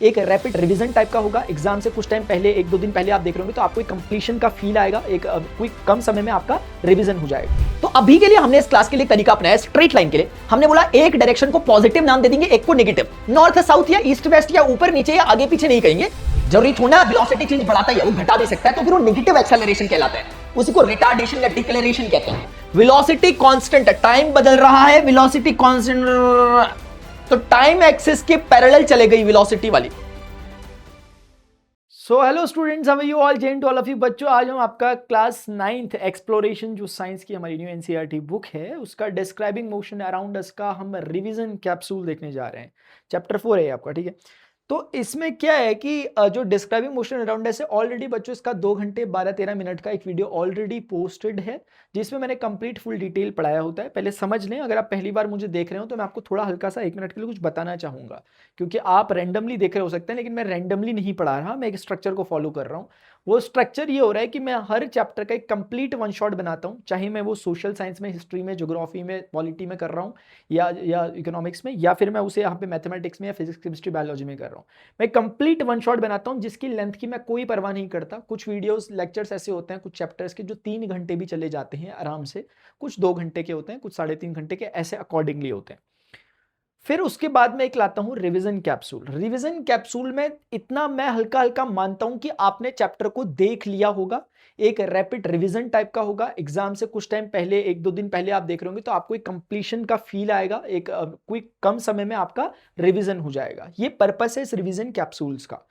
एक rapid revision type का होगा। एग्जाम से कुछ टाइम पहले, 1-2 दिन पहले आप देख रहे होंगे तो आपको एक कंप्लीशन का फील आएगा, एक क्विक कम समय में आपका रिवीजन हो जाएगा। तो अभी के लिए हमने इस क्लास के लिए तरीका अपनाया स्ट्रेट लाइन के लिए। हमने बोला एक डायरेक्शन को पॉजिटिव नाम दे देंगे, एक को नेगेटिव। नॉर्थ साउथ या ईस्ट वेस्ट या ऊपर नीचे या आगे पीछे नहीं कहेंगे। जरूरी थोड़ा वेलोसिटी चेंज बढ़ाता है, वो घटा भी सकता है, तो फिर वो नेगेटिव एक्सेलरेशन कहलाता है। उसी को रिटार्डेशन या डिक्लेरेशन कहते हैं। वेलोसिटी कांस्टेंट है, टाइम बदल रहा है, वेलोसिटी कांस्टेंट, तो टाइम एक्सिस के पैरेलल चले गई वेलोसिटी वाली। So hello students, how are you all, जैन टू ऑल ऑफ यू। बच्चों, आज हम आपका क्लास 9th एक्सप्लोरेशन जो साइंस की हमारी न्यू एनसीईआरटी बुक है उसका डिस्क्राइबिंग मोशन अराउंड अस का हम रिवीजन कैप्सूल देखने जा रहे हैं। चैप्टर 4 है आपका, ठीक है। तो इसमें क्या है कि जो डिस्क्राइबिंग मोशन अराउंड अस है, ऑलरेडी बच्चों इसका 2 घंटे 12-13 मिनट का एक वीडियो ऑलरेडी पोस्टेड है जिसमें मैंने कंप्लीट फुल डिटेल पढ़ाया होता है। पहले समझ लें, अगर आप पहली बार मुझे देख रहे हो तो मैं आपको थोड़ा हल्का सा 1 मिनट के लिए कुछ बताना चाहूँगा, क्योंकि आप रैंडमली देख रहे हो सकते हैं, लेकिन मैं रैंडमली नहीं पढ़ा रहा, मैं एक स्ट्रक्चर को फॉलो कर रहा हूँ। वो स्ट्रक्चर ये हो रहा है कि मैं हर चैप्टर का एक कंप्लीट वन शॉट बनाता हूँ, चाहे मैं वो सोशल साइंस में, हिस्ट्री में, ज्योग्राफी में, पॉलिटी में कर रहा हूँ या इकोनॉमिक्स में, या फिर मैं उसे यहाँ पे मैथमेटिक्स में या फिजिक्स, केमिस्ट्री, बायोलॉजी में कर रहा हूँ। मैं कंप्लीट वन शॉट बनाता हूँ जिसकी लेंथ की मैं कोई परवाह नहीं करता। कुछ वीडियोस लेक्चर्स ऐसे होते हैं कुछ चैप्टर्स के जो 3 घंटे भी चले जाते हैं आराम से, कुछ 2 घंटे के होते हैं, कुछ 3.5 घंटे के, ऐसे अकॉर्डिंगली होते हैं। फिर उसके बाद में एक लाता हूं रिवीजन कैप्सूल। रिवीजन कैप्सूल में इतना मैं हल्का हल्का मानता हूं कि आपने चैप्टर को देख लिया होगा, एक रैपिड रिवीजन टाइप का होगा। एग्जाम से कुछ टाइम पहले, 1-2 दिन पहले आप देख रहे होंगे तो आपको एक कंप्लीशन का फील आएगा, एक क्विक कम समय में आपका रिवीजन हो जाएगा। ये पर्पस है इस रिवीजन कैप्सूल्स का।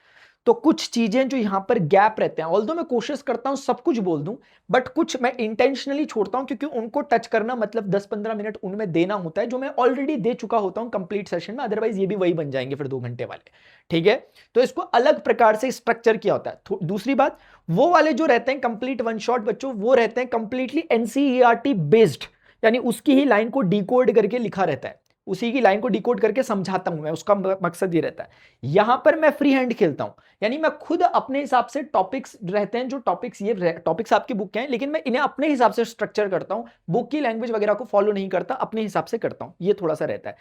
तो कुछ चीजें जो यहां पर गैप रहते हैं, ऑल्दो मैं कोशिश करता हूं सब कुछ बोल दूं, बट कुछ मैं इंटेंशनली छोड़ता हूं क्योंकि उनको टच करना मतलब 10-15 मिनट उनमें देना होता है जो मैं ऑलरेडी दे चुका होता हूं कंप्लीट सेशन में। अदरवाइज ये भी वही बन जाएंगे फिर 2 घंटे वाले, ठीक है। तो इसको अलग प्रकार से स्ट्रक्चर किया होता है। दूसरी बात, वो वाले जो रहते हैं कंप्लीट वन शॉट बच्चों, वो रहते हैं कंप्लीटली एनसीईआरटी बेस्ड, यानी उसकी ही लाइन को डिकोड करके लिखा रहता है, उसी की लाइन को डिकोड करके समझाता हूं मैं। उसका मकसद ये रहता है। यहां पर मैं फ्री हैंड खेलता हूं, यानी मैं खुद अपने हिसाब से टॉपिक्स रहते हैं, जो टॉपिक्स, ये टॉपिक्स आपकी बुक के हैं, लेकिन मैं इन्हें अपने हिसाब से स्ट्रक्चर करता हूं, बुक की लैंग्वेज वगैरह को फॉलो नहीं करता, अपने हिसाब से करता हूं। ये थोड़ा सा रहता है,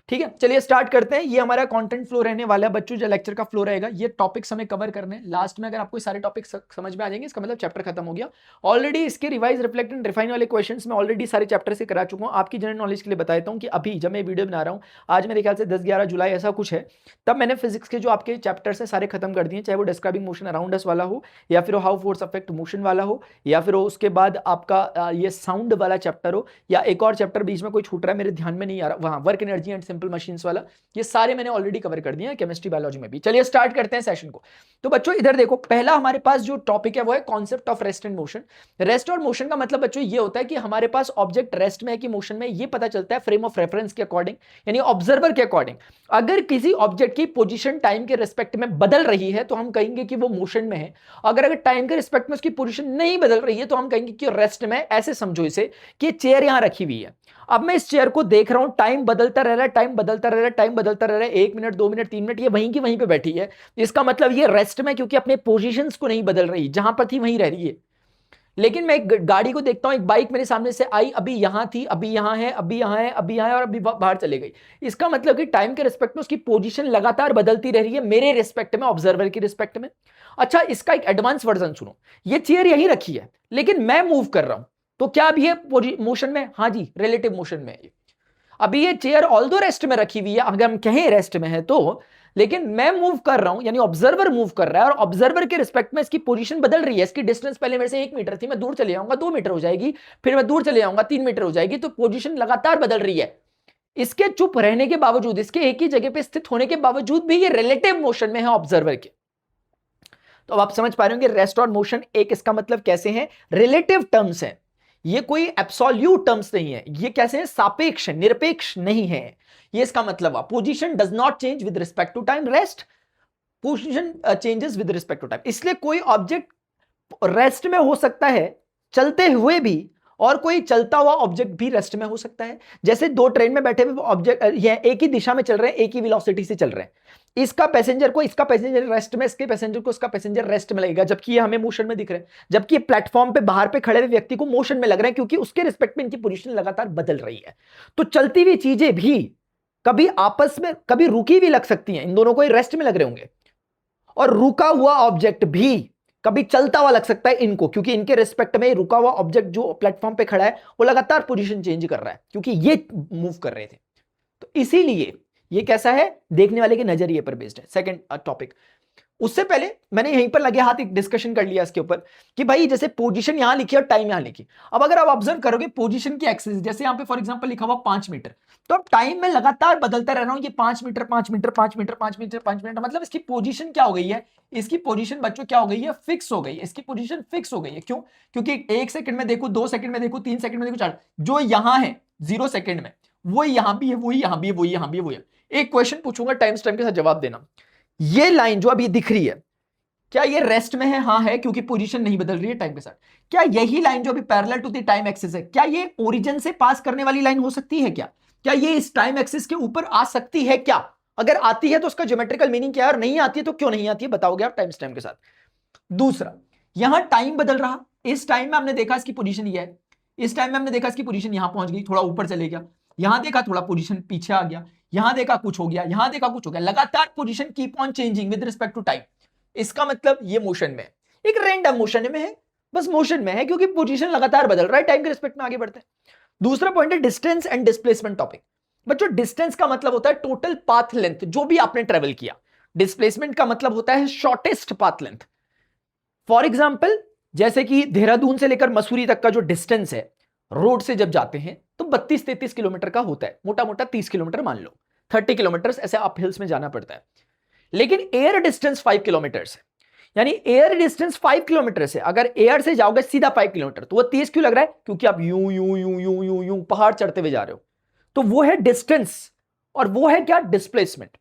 ठीक है। चलिए स्टार्ट करते हैं। ये हमारा कंटेंट फ्लो रहने वाला है बच्चों, जो लेक्चर का फ्लो रहेगा। ये टॉपिक्स हमें कवर करने हैं। लास्ट में अगर आपको सारे टॉपिक्स समझ में आ जाएंगे, इसका मतलब चैप्टर खत्म हो गया। ऑलरेडी इसके रिवाइज, रिफ्लेक्ट एंड रिफाइन वाले क्वेश्चंस मैं ऑलरेडी सारे चैप्टर से करा चुका हूं। आपकी जनरल नॉलेज के लिए बता देता हूं कि अभी जब मैं वीडियो बना रहा हूं, आज मेरे ख्याल से 10-11 जुलाई ऐसा कुछ है, तब मैंने फिजिक्स के जो आपके चैप्टर्स हैं सारे खत्म कर दिए, चाहे वो डिस्क्राइबिंग मोशन अराउंड अस वाला हो, या फिर हाउ फोर्स अफेक्ट मोशन वाला हो, या फिर उसके बाद आपका ये साउंड वाला चैप्टर हो, या एक और चैप्टर बीच में कोई छूट रहा है मेरे ध्यान में नहीं आ रहा, वहां work energy and simple machines वाला। ये सारे मैंने ऑलरेडी कवर कर दिए हैं, केमिस्ट्री बायोलॉजी में भी। चलिए स्टार्ट करते हैं सेशन को। तो बच्चों इधर देखो, पहला हमारे पास जो टॉपिक है वो है concept of rest and motion. Rest और मोशन का मतलब बच्चों ये होता है कि हमारे पास ऑब्जेक्ट रेस्ट में है कि मोशन में, ये पता चलता है फ्रेम ऑफ रेफरेंस के अकॉर्डिंग, यानी ऑब्जर्वर के अकॉर्डिंग। अगर किसी ऑब्जेक्ट की पोजीशन टाइम के रिस्पेक्ट में बदल रही है तो हम कहेंगे कि वो मोशन में है। अगर टाइम के रिस्पेक्ट में उसकी पोजीशन नहीं बदल रही है तो हम कहेंगे कि रेस्ट में। ऐसे समझो इसे कि चेयर यहां रखी हुई है, अब मैं इस चेयर को देख रहा हूं, टाइम बदलता रह रहा है, टाइम बदलता रह रहा है, टाइम बदलता रह रहा है, 1 मिनट, 2 मिनट, 3 मिनट, ये वहीं की वहीं पे बैठी है। इसका मतलब ये रेस्ट में, क्योंकि अपने पोजीशंस को नहीं बदल रही, जहां पर थी वहीं रह रही है। लेकिन मैं एक गाड़ी को देखता हूं, एक बाइक मेरे सामने से आई, अभी यहां थी, अभी यहां है, अभी यहां है, अभी यहां है, और अभी बाहर चले गई। इसका मतलब कि टाइम के रिस्पेक्ट में उसकी पोजीशन लगातार बदलती रह रही है, मेरे रिस्पेक्ट में, ऑब्जर्वर की रिस्पेक्ट में। अच्छा, इसका एक एडवांस वर्जन सुनो। ये चेयर यहीं रखी है लेकिन मैं मूव कर रहा हूं, तो क्या अभी ये मोशन में? हाँ जी, रिलेटिव मोशन में है। अभी ये चेयर ऑल्दो रेस्ट में रखी हुई है, अगर हम कहें रेस्ट में है तो, लेकिन मैं मूव कर रहा हूं, यानी ऑब्जर्वर मूव कर रहा है, और ऑब्जर्वर के रिस्पेक्ट में इसकी पोजीशन बदल रही है। इसकी डिस्टेंस पहले मेरे से 1 मीटर थी, मैं दूर चले जाऊंगा 2 मीटर हो जाएगी, फिर मैं दूर चले जाऊंगा 3 मीटर हो जाएगी, तो पोजीशन लगातार बदल रही है। इसके चुप रहने के बावजूद, इसके एक ही जगह पे स्थित होने के बावजूद भी ये रिलेटिव मोशन में है ऑब्जर्वर के। तो अब आप समझ पा रहे होंगे रेस्ट और मोशन एक, इसका मतलब कैसे है, रिलेटिव टर्म्स है। ये कोई एब्सोल्यूट टर्म्स नहीं है, ये कैसे है, सापेक्ष, निरपेक्ष नहीं है। ये इसका मतलब है position does not change with respect to time, rest position changes with respect to time. इसलिए कोई ऑब्जेक्ट रेस्ट में हो सकता है चलते हुए भी, और कोई चलता हुआ ऑब्जेक्ट भी रेस्ट में हो सकता है। जैसे 2 ट्रेन में बैठे हुए ऑब्जेक्ट एक ही दिशा में चल रहे हैं, एक ही वेलोसिटी से चल रहे हैं, इसका पैसेंजर को इसका पैसेंजर रेस्ट में, इसके पैसेंजर को इसका पैसेंजर रेस्ट में लगेगा, जबकि ये हमें मोशन में दिख रहे हैं। जबकि प्लेटफॉर्म पे बाहर पे खड़े हुए व्यक्ति को मोशन में लग रहा है, क्योंकि उसके रिस्पेक्ट में इनकी पोजीशन लगातार बदल रही है। तो चलती हुई चीजें भी कभी आपस में कभी रुकी भी लग सकती हैं, इन दोनों को रेस्ट में लग रहे होंगे, और रुका हुआ ऑब्जेक्ट भी कभी चलता हुआ लग सकता है इनको, क्योंकि इनके रिस्पेक्ट में रुका हुआ ऑब्जेक्ट जो प्लेटफॉर्म पे खड़ा है वो लगातार पोजीशन चेंज कर रहा है क्योंकि ये मूव कर रहे थे। तो इसीलिए ये कैसा है, देखने वाले के नजरिए पर बेस्ड है। सेकंड टॉपिक, उससे पहले मैंने यहीं पर लगे हाथ एक डिस्कशन कर लिया इसके ऊपर कि भाई जैसे पोजीशन यहां लिखी और टाइम यहां लिखी। अब अगर आप ऑब्जर्व करोगे पोजीशन की एक्सिस, जैसे यहां पे फॉर एग्जांपल लिखा हुआ 5 मीटर, तो अब टाइम में लगातार बदलता रह रहा हूं, ये 5 metre 5 metre 5 metre 5 metre 5 minute, मतलब इसकी पोजीशन क्या हो गई है, इसकी पोजीशन बच्चों क्या हो गई है, फिक्स हो गई है। इसकी पोजीशन फिक्स हो गई है। क्यों? क्योंकि 1 सेकंड में देखो, 2 सेकंड में देखो, 3 सेकंड में देखो, 4, जो यहां है 0 सेकंड में, वो यहां भी है, वही यहां भी है, वही यहां भी है, वही। एक क्वेश्चन पूछूंगा, टाइम स्टैम्प के साथ जवाब देना। ये लाइन जो अभी दिख रही है, क्या ये रेस्ट में है? हाँ है, क्योंकि पोजीशन नहीं बदल रही है टाइम के साथ। क्या यही लाइन जो अभी parallel to the time axis है, क्या ये ओरिजिन से पास करने वाली लाइन हो सकती है? क्या ये इस टाइम एक्सिस के ऊपर आ सकती है? क्या अगर आती है तो उसका ज्योमेट्रिकल मीनिंग क्या है, और नहीं आती है तो क्यों नहीं आती है, बताओगे आप टाइम स्टैम्प के साथ। दूसरा, यहां टाइम बदल रहा, इस टाइम में हमने देखा इसकी पोजीशन ये है, इस टाइम में हमने देखा इसकी पोजीशन यहां पहुंच गई, थोड़ा ऊपर चले गया, यहां देखा थोड़ा पोजीशन पीछे आ गया, यहां देखा कुछ हो गया, यहां देखा कुछ हो गया, लगातार position keep on changing with respect to time. इसका मतलब ये मोशन में है, एक रैंडम मोशन में है, बस मोशन में है क्योंकि पोजीशन लगातार बदल रहा है, टाइम के रिस्पेक्ट में आगे बढ़ते हैं। दूसरा पॉइंट है डिस्टेंस एंड डिस्प्लेसमेंट टॉपिक। बच्चों डिस्टेंस का मतलब होता है टोटल पाथ लेंथ जो भी आपने ट्रेवल किया, डिस्प्लेसमेंट का मतलब होता है shortest path length. For example जैसे कि देहरादून से लेकर मसूरी तक का जो डिस्टेंस है रोड से जब जाते हैं तो 32-33 किलोमीटर का होता है, मोटा मोटा 30 किलोमीटर मान लो, 30 किलोमीटर ऐसे अप हिल्स में जाना पड़ता है। लेकिन एयर डिस्टेंस 5 किलोमीटर है, यानी एयर डिस्टेंस 5 किलोमीटर से अगर एयर से जाओगे सीधा 5 किलोमीटर, तो वो 30 क्यों लग रहा है? क्योंकि आप यूं यूं यूं यूं यूं यूं पहाड़ चढ़ते हुए जा रहे हो, तो वो है डिस्टेंस। और वो है क्या? डिस्प्लेसमेंट।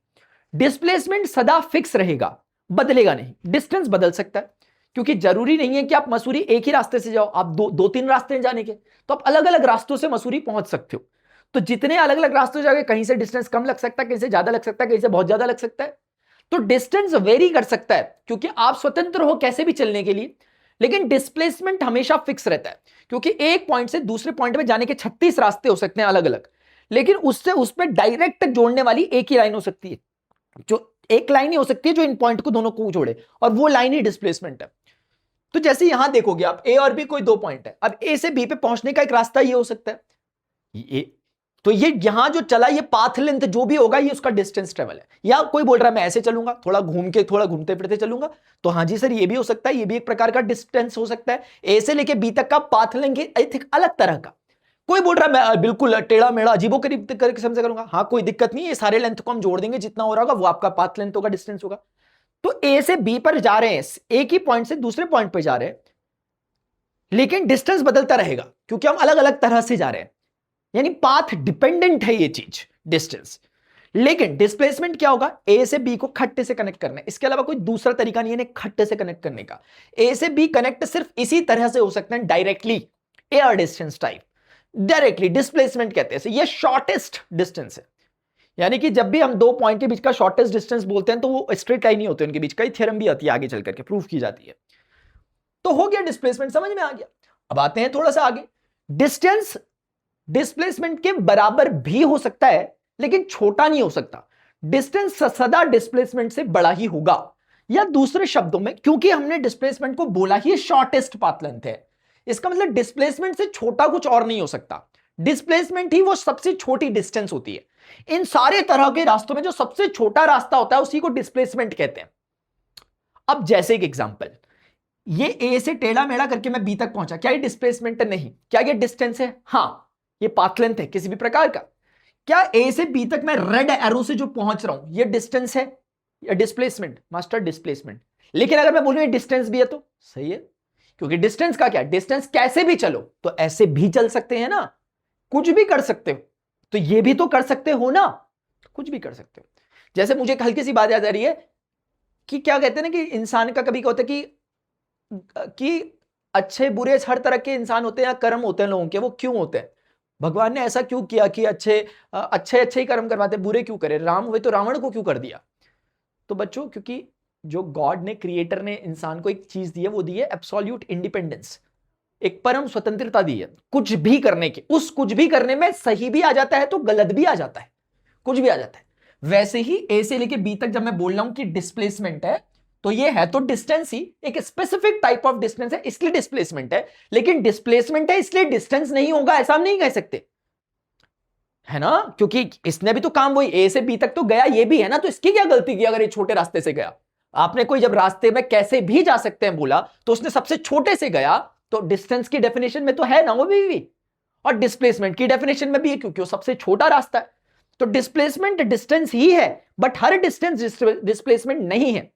डिस्प्लेसमेंट सदा फिक्स रहेगा, बदलेगा नहीं। डिस्टेंस बदल सकता है क्योंकि जरूरी नहीं है कि आप मसूरी एक ही रास्ते से जाओ, आप दो तीन रास्ते हैं जाने के, तो आप अलग अलग रास्तों से मसूरी पहुंच सकते हो। तो जितने अलग अलग रास्तों से जाओगे, कहीं से डिस्टेंस कम लग सकता है, कहीं से ज्यादा लग सकता है, कहीं से बहुत ज्यादा लग सकता है। तो डिस्टेंस वेरी कर सकता है क्योंकि आप स्वतंत्र हो कैसे भी चलने के लिए, लेकिन डिस्प्लेसमेंट हमेशा फिक्स रहता है क्योंकि एक पॉइंट से दूसरे पॉइंट में जाने के 36 रास्ते हो सकते हैं अलग अलग, लेकिन उससे उस पर डायरेक्ट जोड़ने वाली एक ही लाइन हो सकती है, जो एक लाइन ही हो सकती है जो इन पॉइंट को दोनों को जोड़े, और वो लाइन ही डिस्प्लेसमेंट है। तो जैसे यहां देखोगे आप, ए और बी कोई 2 पॉइंट है, अब ए से बी पे पहुंचने का एक रास्ता ये हो सकता है, ये तो ये यहां जो चला ये पाथ लेंथ जो भी होगा ये उसका डिस्टेंस ट्रेवल है। या कोई बोल रहा है मैं ऐसे चलूंगा, थोड़ा घूम के, थोड़ा घूमते फिरते चलूंगा, तो हाँ जी सर ये भी हो सकता है, ये भी एक प्रकार का डिस्टेंस हो सकता है। ए से लेके बी तक का पाथ लेंथ एक अलग तरह का। कोई बोल रहा है मैं बिल्कुल टेढ़ा मेढ़ा अजीबोगरीब किस्म से करूंगा, हाँ कोई दिक्कत नहीं है, सारे लेंथ को हम जोड़ देंगे, जितना हो रहा होगा वो आपका पाथ लेंथ होगा, डिस्टेंस होगा। तो ए से बी पर जा रहे हैं, एक ही पॉइंट से दूसरे पॉइंट पर जा रहे हैं, लेकिन डिस्टेंस बदलता रहेगा क्योंकि हम अलग अलग तरह से जा रहे हैं, यानी पाथ डिपेंडेंट है ये चीज डिस्टेंस। लेकिन डिस्प्लेसमेंट क्या होगा? ए से बी को खट्टे से कनेक्ट करना है, इसके अलावा कोई दूसरा तरीका नहीं है खट्टे से कनेक्ट करने का। ए से बी कनेक्ट सिर्फ इसी तरह से हो सकते हैं, directly air distance type, directly displacement कहते हैं। ये शॉर्टेस्ट डिस्टेंस है, यानी कि जब भी हम दो पॉइंट के बीच का शॉर्टेस्ट डिस्टेंस बोलते हैं तो वो स्ट्रेट लाइन ही होते हैं उनके बीच, कई थ्योरम भी आती है आगे चल करके प्रूफ की जाती है। तो हो गया डिस्प्लेसमेंट, समझ में आ गया। अब आते हैं थोड़ा सा आगे, डिस्टेंस डिस्प्लेसमेंट के बराबर भी हो सकता है लेकिन छोटा नहीं हो सकता, डिस्टेंस सदा डिस्प्लेसमेंट से बड़ा ही होगा। या दूसरे शब्दों में, क्योंकि हमने डिस्प्लेसमेंट को बोला ही शॉर्टेस्ट पाथ लेंथ है, इसका मतलब डिस्प्लेसमेंट से छोटा कुछ और नहीं हो सकता। डिस्प्लेसमेंट ही वो सबसे छोटी डिस्टेंस होती है। इन सारे तरह के रास्तों में जो सबसे छोटा रास्ता होता है उसी को डिस्प्लेसमेंट कहते हैं। अब जैसे एक एग्जांपल, ये ए से टेढ़ा मेढ़ा करके मैं बी तक पहुंचा, क्या ये डिस्प्लेसमेंट है? नहीं। क्या ये डिस्टेंस है? हां, ये पाथ लेंथ है किसी भी प्रकार का। क्या ए से बी तक मैं रेड एरो से जो पहुंच रहा हूं ये डिस्टेंस है या डिस्प्लेसमेंट? Master displacement. लेकिन अगर मैं बोलूं ये डिस्टेंस भी है तो सही है, क्योंकि डिस्टेंस का क्या, डिस्टेंस कैसे भी चलो, तो ऐसे भी चल सकते हैं ना, कुछ भी कर सकते हो, तो ये भी तो कर सकते हो ना, कुछ भी कर सकते हो। जैसे मुझे एक हल्की सी बात याद आ रही है कि क्या कहते हैं ना कि इंसान का कभी क्या होता है कि अच्छे बुरे हर तरह के इंसान होते हैं या कर्म होते हैं लोगों के, वो क्यों होते हैं? भगवान ने ऐसा क्यों किया कि अच्छे अच्छे ही कर्म करवाते, बुरे क्यों करे? राम हुए तो रावण को क्यों कर दिया? तो बच्चों क्योंकि जो गॉड ने, क्रिएटर ने इंसान को एक चीज दी है, वो दी है एब्सोल्यूट इंडिपेंडेंस, एक परम स्वतंत्रता दी है कुछ भी करने की। उस कुछ भी करने में सही भी आ जाता है तो गलत भी आ जाता है, कुछ भी आ जाता है। वैसे ही ए से लेके बी तक जब मैं बोल रहा हूं कि डिस्प्लेसमेंट है, तो ये है तो डिस्टेंस ही, एक स्पेसिफिक टाइप ऑफ डिस्टेंस है इसलिए डिस्प्लेसमेंट है, लेकिन डिस्प्लेसमेंट है इसलिए डिस्टेंस नहीं होगा ऐसा हम नहीं कह सकते, है ना, क्योंकि इसने भी तो काम वही ए से बी तक तो गया, ये भी है ना, तो इसकी क्या गलती की अगर ये छोटे रास्ते से गया। आपने कोई जब रास्ते में कैसे भी जा सकते हैं बोला तो उसने सबसे छोटे से गया, तो डिस्टेंस की डेफिनेशन में तो है ना वो भी, और डिस्प्लेसमेंट की डेफिनेशन में भी है क्योंकि वो सबसे छोटा रास्ता है। तो डिस्प्लेसमेंट डिस्टेंस ही है, बट हर डिस्टेंस डिस्प्लेसमेंट नहीं है,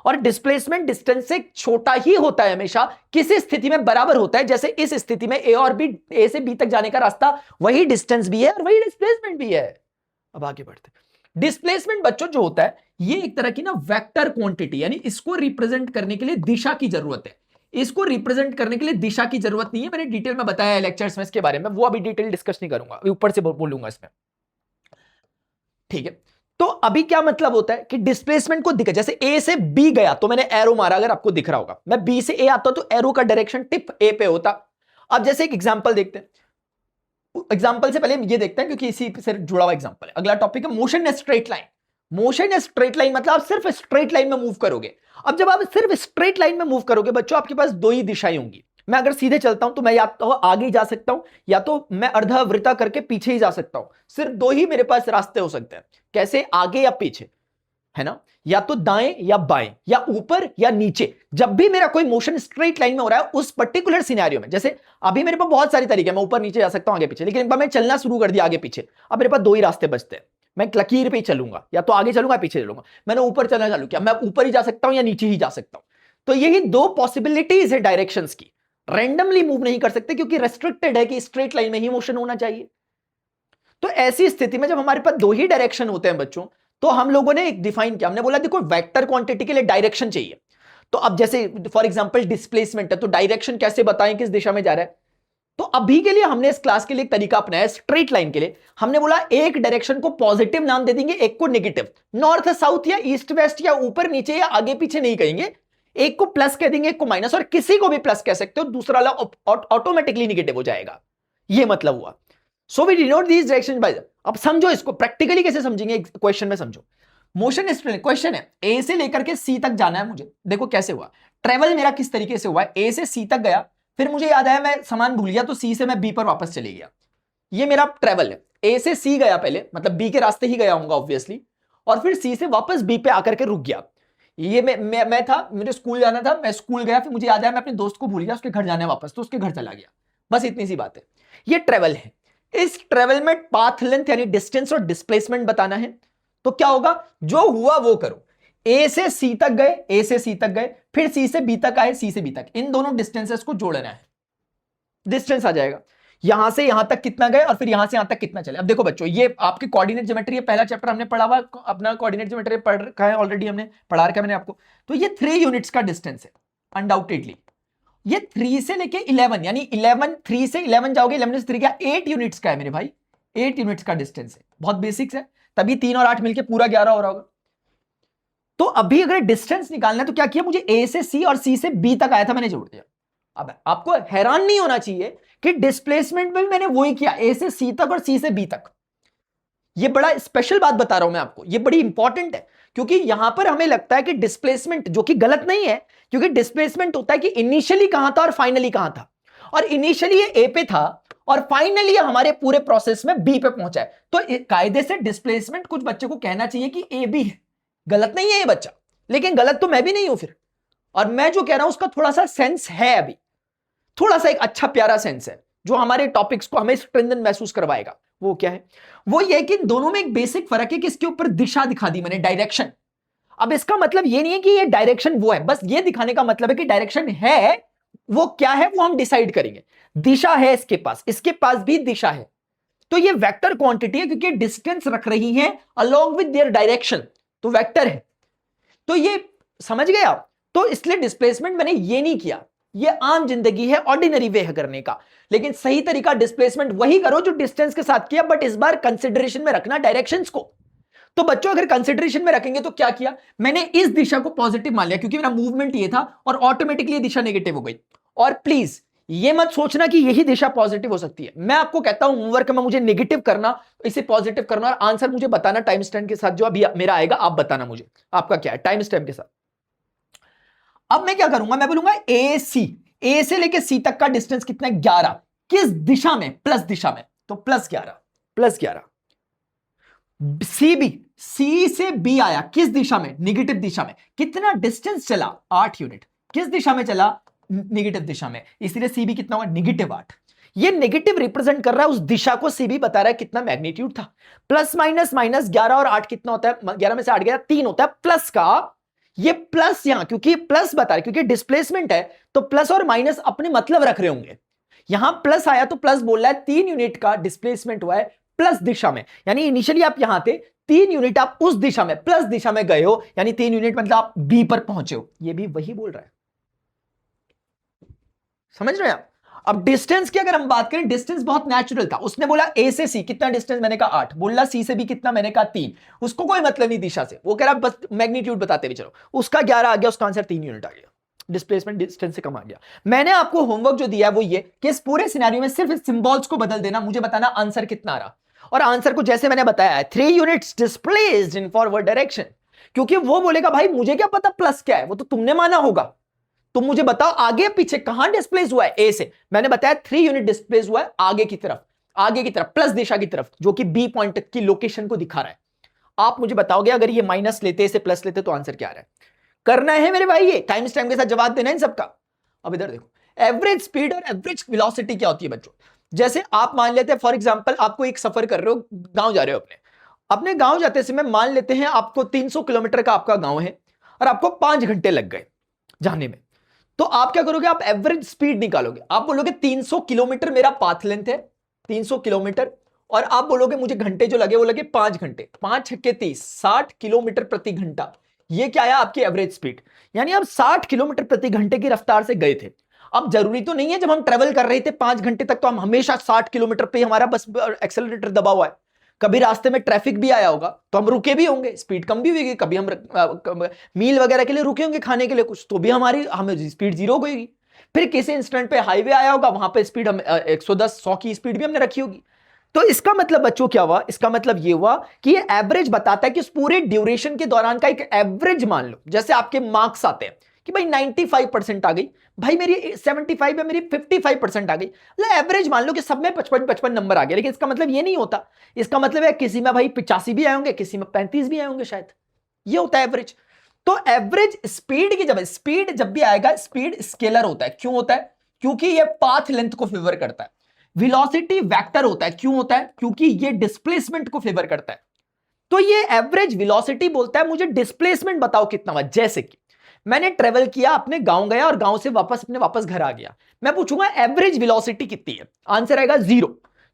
और डिस्प्लेसमेंट डिस्टेंस से छोटा ही होता है हमेशा, किसी स्थिति में बराबर होता है, जैसे इस स्थिति में ए और बी, ए से बी तक जाने का रास्ता वही डिस्टेंस भी है और वही डिस्प्लेसमेंट भी है। अब आगे बढ़ते हैं। डिस्प्लेसमेंट बच्चों जो होता है ये एक तरह की ना वेक्टर क्वांटिटी, यानी इसको रिप्रेजेंट करने के लिए दिशा की जरूरत है, इसको रिप्रेजेंट करने के लिए दिशा की जरूरत नहीं है। मैंने डिटेल में बताया है लेक्चर्स में इसके बारे में, वो अभी डिटेल डिस्कस नहीं करूंगा, ऊपर से बोलूंगा इसमें, ठीक है। तो अभी क्या मतलब होता है कि डिस्प्लेसमेंट को दिखा, जैसे ए से बी गया तो मैंने एरो मारा, अगर आपको दिख रहा होगा, मैं बी से ए आता तो एरो का डायरेक्शन टिप ए पे होता। अब जैसे एक एग्जांपल देखते हैं, एग्जांपल से पहले ये देखते हैं क्योंकि इसी से जुड़ा हुआ एग्जांपल है। अगला टॉपिक है motion in straight line. Motion in straight line मतलब आप सिर्फ स्ट्रेट लाइन में मूव करोगे। अब जब आप सिर्फ स्ट्रेट लाइन में मूव करोगे बच्चों, आपके पास दो ही दिशाएं होंगी। मैं अगर सीधे चलता हूं तो मैं या तो आगे जा सकता हूं या तो मैं अर्धवृत्ता करके पीछे ही जा सकता हूं। सिर्फ दो ही मेरे पास रास्ते हो सकते हैं, कैसे, आगे या पीछे, है ना, या तो दाएं या बाएं या ऊपर या नीचे। जब भी मेरा कोई मोशन स्ट्रेट लाइन में हो रहा है उस पर्टिकुलर सिनेरियो में, जैसे अभी मेरे पास बहुत सारी तरीके हैं, मैं ऊपर नीचे जा सकता हूं आगे पीछे, लेकिन एक बार मैं चलना शुरू कर दिया आगे पीछे, अब मेरे पास दो ही रास्ते बचते हैं। मैं एक लकीर पे ही चलूंगा, या तो आगे चलूंगा पीछे चलूंगा। मैंने ऊपर चलना चालू किया, मैं ऊपर ही जा सकता हूं या नीचे ही जा सकता हूं। तो यही दो पॉसिबिलिटीज है डायरेक्शंस की, रैंडमली मूव नहीं कर सकते क्योंकि रेस्ट्रिक्टेड है कि स्ट्रेट लाइन में ही मोशन होना चाहिए। तो ऐसी स्थिति में जब हमारे पास दो ही डायरेक्शन होते हैं बच्चों, तो हम लोगों ने एक डिफाइन किया, हमने बोला देखो वेक्टर क्वांटिटी के लिए डायरेक्शन चाहिए। तो अब जैसे फॉर एग्जांपल डिस्प्लेसमेंट है, तो डायरेक्शन कैसे बताएं किस दिशा में जा रहा है। तो अभी के लिए हमने इस क्लास के लिए एक तरीका अपनाया, स्ट्रेट लाइन के लिए हमने बोला एक डायरेक्शन को पॉजिटिव नाम दे देंगे, एक को नेगेटिव। नॉर्थ साउथ या ईस्ट वेस्ट या ऊपर नीचे या आगे पीछे नहीं कहेंगे, एक को प्लस कह देंगे एक को माइनस, और किसी को भी प्लस कह सकते हो, दूसरा वाला ऑटोमेटिकली नेगेटिव हो जाएगा। ये मतलब हुआ। So we denote these direction by. अब समझो इसको प्रैक्टिकली कैसे समझेंगे, क्वेश्चन में समझो। मोशन क्वेश्चन है, ए से लेकर के सी तक जाना है मुझे, देखो कैसे हुआ ट्रेवल मेरा, किस तरीके से हुआ है। ए से सी तक गया, फिर मुझे याद आया मैं सामान भूल गया, तो सी से मैं बी पर वापस चले गया। ये मेरा ट्रेवल है, ए से सी गया पहले, मतलब बी के रास्ते ही गया हूंगा ऑब्वियसली, और फिर सी से वापस बी पे आकर के रुक गया। ये मैं था, मुझे स्कूल जाना था, मैं स्कूल गया, फिर मुझे याद आया मैं अपने दोस्त को भूल गया, उसके घर जाने वापस, तो उसके घर चला गया। बस इतनी सी बात है, ये ट्रेवल है। इस ट्रेवल में पाथ लेंथ यानी डिस्टेंस और डिस्प्लेसमेंट बताना है। तो क्या होगा, जो हुआ वो करो। ए से सी तक गए, ए से सी तक गए, फिर सी से बी तक आए, सी से बी तक, इन दोनों डिस्टेंसेस को जोड़ना है। डिस्टेंस आ जाएगा, यहां से यहां तक कितना गए और फिर यहां से यहां तक कितना चले। अब देखो बच्चों, ये आपके कोऑर्डिनेट ज्योमेट्री, पहला चैप्टर हमने पढ़ा हुआ, अपना कोऑर्डिनेट ज्योमेट्री पढ़ रखा है ऑलरेडी, हमने पढ़ा रखा है मैंने आपको। तो ये 3 यूनिट्स का डिस्टेंस है अनडाउटेडली। ये 3 से लेके 11, यानी 11, 3 से 11 जाओगे, 11 से 3 का 8 यूनिट्स का है मेरे भाई, 8 यूनिट्स का डिस्टेंस है। बहुत बेसिक्स है, तभी 3 और 8 मिलके पूरा 11 हो रहा होगा। तो अभी अगर डिस्टेंस निकालना है तो क्या किया, मुझे ए से सी और सी से बी तक आया था, मैंने जोड़ दिया। अब आपको हैरान नहीं होना चाहिए कि डिस्प्लेसमेंट में भी मैंने वही किया, ए से सी तक और सी से बी तक। ये बड़ा स्पेशल बात बता रहा हूं मैं आपको, ये बड़ी इंपॉर्टेंट है, क्योंकि यहां पर हमें लगता है कि डिस्प्लेसमेंट, जो कि गलत नहीं है, क्योंकि डिस्प्लेसमेंट होता है कि इनिशियली कहां था और फाइनली कहां था, और इनिशियली ये ए पे था और फाइनली हमारे पूरे प्रोसेस में बी पे पहुंचा है। तो कायदे से डिस्प्लेसमेंट कुछ बच्चे को कहना चाहिए कि ए बी है, गलत नहीं है ये बच्चा, लेकिन गलत तो मैं भी नहीं हूं फिर। और मैं जो कह रहा हूं उसका थोड़ा सा सेंस है, अभी थोड़ा सा एक अच्छा प्यारा सेंस है जो हमारे टॉपिक्स को हमें स्ट्रेंथन महसूस करवाएगा। वो क्या है, वो ये कि इन दोनों में एक बेसिक फर्क है कि इसके ऊपर दिशा दिखा दी मैंने, डायरेक्शन। अब इसका मतलब ये नहीं है कि ये डायरेक्शन वो है, बस ये दिखाने का मतलब है कि डायरेक्शन है, वो क्या है वो हम डिसाइड करेंगे। दिशा है इसके पास भी दिशा है। तो ये वेक्टर क्वांटिटी है क्योंकि डिस्टेंस रख रही है अलोंग विद देयर डायरेक्शन, तो वेक्टर है। तो ये समझ गए आप। तो इसलिए डिस्प्लेसमेंट मैंने ये नहीं किया, ये आम जिंदगी है, ऑर्डिनरी वे है करने का, लेकिन सही तरीका डिस्प्लेसमेंट वही करो जो डिस्टेंस के साथ किया, बट इस बार कंसिडरेशन में रखना डायरेक्शंस को। तो बच्चों अगर कंसिडरेशन में रखेंगे तो क्या किया, मैंने इस दिशा को पॉजिटिव मान लिया क्योंकि मेरा मूवमेंट ये था, और ऑटोमेटिकली दिशा नेगेटिव हो गई। और प्लीज ये मत सोचना कि यही दिशा पॉजिटिव हो सकती है। मैं आपको कहता हूं होमवर्क में मुझे नेगेटिव करना, इसे पॉजिटिव करना, और आंसर मुझे बताना टाइम स्टैम्प के साथ। जो अभी मेरा आएगा आप बताना मुझे आपका क्या है टाइम स्टैम्प के साथ। अब मैं क्या करूंगा, मैं बोलूंगा ए सी, ए से लेके सी तक का डिस्टेंस कितना है 11, किस दिशा में, प्लस दिशा में, तो +11, +11। सी बी, सी से बी आया किस दिशा में, निगेटिव दिशा में, कितना डिस्टेंस चला 8 यूनिट, किस दिशा में चला, निगेटिव दिशा में, इसलिए सी बी कितना हुआ -8। ये नेगेटिव रिप्रेजेंट कर रहा है उस दिशा को, सी बी बता रहा है कितना मैग्नीट्यूड था। प्लस माइनस माइनस 11 और 8 कितना होता है, 11 में से 8 गया 3 होता है प्लस का। ये प्लस यहां क्योंकि प्लस बता रहे, क्योंकि डिस्प्लेसमेंट है तो प्लस और माइनस अपने मतलब रख रहे होंगे। यहां प्लस आया तो प्लस बोल रहा है 3 यूनिट का डिस्प्लेसमेंट हुआ है प्लस दिशा में, यानी इनिशियली आप यहां थे 3 यूनिट आप उस दिशा में प्लस दिशा में गए हो, यानी 3 यूनिट मतलब आप बी पर पहुंचे हो। ये भी वही बोल रहा है, समझ रहे हैं आप। अब डिस्टेंस की अगर हम बात करें, डिस्टेंस बहुत नेचुरल था। उसने बोला ए से सी कितना डिस्टेंस, मैंने कहा 8, बोला सी से बी कितना, मैंने कहा 3। उसको कोई मतलब नहीं दिशा से, वो कह रहा बस मैग्नीट्यूड बताते भी चलो। उसका 11 आ गया, उसका आंसर 3 यूनिट आ गया, डिस्प्लेसमेंट डिस्टेंस से कम आ गया। मैंने आपको होमवर्क जो दिया है वो ये कि इस पूरे सिनेरियो में सिर्फ सिंबल्स को बदल देना, मुझे बताना आंसर कितना आ रहा। और आंसर को जैसे मैंने बताया है 3 units displaced in forward direction, क्योंकि वो बोलेगा भाई मुझे क्या पता प्लस क्या है, वो तो तुमने माना होगा। तुम मुझे बताओ आगे पीछे कहां डिस्प्लेस हुआ है, ए से मैंने बताया 3 यूनिट डिस्प्लेस हुआ है आगे की तरफ, आगे की तरफ प्लस दिशा की तरफ, जो कि बी पॉइंट की लोकेशन को दिखा रहा है। आप मुझे बताओगे अगर ये माइनस लेते इसे प्लस लेते तो आंसर क्या आ रहा है। करना है मेरे भाई, ये टाइम स्टैम्प के साथ जवाब देना है इन सबका। अब इधर देखो, एवरेज स्पीड और एवरेज वेलोसिटी क्या होती है बच्चों। जैसे आप मान लेते हैं फॉर एग्जांपल आपको एक सफर कर रहे हो, गांव जा रहे हो, अपने गांव जाते समय मान लेते हैं आपको 300 किलोमीटर का आपका गांव है और आपको 5 घंटे लग गए जाने में। तो आप क्या करोगे, आप एवरेज स्पीड निकालोगे। आप बोलोगे 300 किलोमीटर मेरा पाथ लेंथ है, 300 किलोमीटर, और आप बोलोगे मुझे घंटे जो लगे वो लगे 5 घंटे, 5 छक्के 30, 60 किलोमीटर प्रति घंटा। ये क्या आया आपकी एवरेज स्पीड, यानी आप 60 किलोमीटर प्रति घंटे की रफ्तार से गए थे। अब जरूरी तो नहीं है जब हम ट्रेवल कर रहे थे 5 घंटे तक तो हम हमेशा 60 किलोमीटर पे हमारा बस एक्सेलरेटर दबा हुआ है। कभी रास्ते में ट्रैफिक भी आया होगा तो हम रुके भी होंगे, स्पीड कम भी होगी। कभी हम मील वगैरह के लिए रुके होंगे खाने के लिए कुछ, तो भी हमें स्पीड 0 होगी। फिर किसी इंस्टेंट पे हाईवे आया होगा, वहां पे स्पीड हम 110 100 की स्पीड भी हमने रखी होगी। तो इसका मतलब बच्चों क्या हुआ, इसका मतलब ये हुआ कि ये एवरेज बताता है कि उस पूरे ड्यूरेशन के दौरान का एक एवरेज मान लो। जैसे आपके मार्क्स आते हैं कि भाई 95% आ गई, भाई मेरी 75 है, मेरी 55% आ गई, मतलब एवरेज मान लो कि सब में 55 नंबर आ गया। लेकिन इसका मतलब ये नहीं होता, इसका मतलब है किसी में भाई 85 भी आए होंगे, किसी में 35 भी आए होंगे शायद, ये होता है एवरेज। तो एवरेज स्पीड की जब भी आएगा, स्पीड स्केलर होता है। क्यों होता है, क्योंकि ये पाथ लेंथ को फेवर करता है। वेलोसिटी वेक्टर होता है, क्यों होता है, क्योंकि ये डिस्प्लेसमेंट को फेवर करता है। तो ये एवरेज वेलोसिटी बोलता है मुझे डिस्प्लेसमेंट बताओ कितना हुआ। जैसे कि मैंने ट्रेवल किया, अपने गांव गया और गांव से वापस घर आ गया, मैं पूछूंगा एवरेज वेलोसिटी कितनी है, आंसर आएगा 0,